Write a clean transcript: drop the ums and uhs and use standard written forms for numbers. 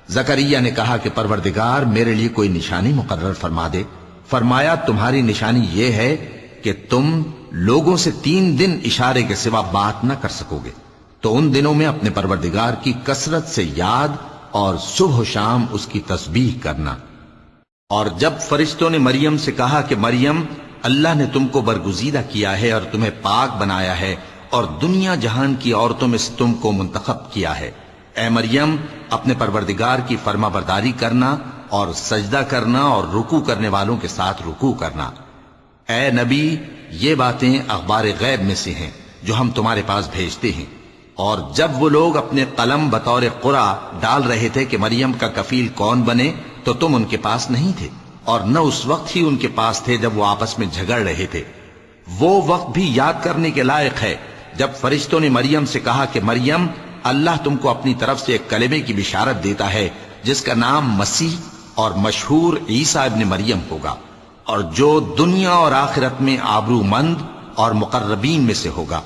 زکریا نے کہا کہ پروردگار میرے لیے کوئی نشانی مقرر فرما دے۔ فرمایا تمہاری نشانی یہ ہے کہ تم لوگوں سے 3 دن اشارے کے سوا بات نہ کر سکو گے، تو ان دنوں میں اپنے پروردگار کی کثرت سے یاد اور صبح و شام اس کی تسبیح کرنا۔ اور جب فرشتوں نے مریم سے کہا کہ مریم، اللہ نے تم کو برگزیدہ کیا ہے اور تمہیں پاک بنایا ہے اور دنیا جہان کی عورتوں میں سے تم کو منتخب کیا ہے، اے مریم اپنے پروردگار کی فرما برداری کرنا اور سجدہ کرنا اور رکوع کرنے والوں کے ساتھ رکوع کرنا۔ اے نبی، یہ باتیں اخبار غیب میں سے ہیں جو ہم تمہارے پاس بھیجتے ہیں۔ اور جب وہ لوگ اپنے قلم بطور قرعہ ڈال رہے تھے کہ مریم کا کفیل کون بنے، تو تم ان کے پاس نہیں تھے، اور نہ اس وقت ہی ان کے پاس تھے جب وہ آپس میں جھگڑ رہے تھے۔ وہ وقت بھی یاد کرنے کے لائق ہے جب فرشتوں نے مریم سے کہا کہ مریم، اللہ تم کو اپنی طرف سے ایک کلمے کی بشارت دیتا ہے جس کا نام مسیح اور مشہور عیسیٰ ابن مریم ہوگا، اور جو دنیا اور آخرت میں آبرو مند اور مقربین میں سے ہوگا۔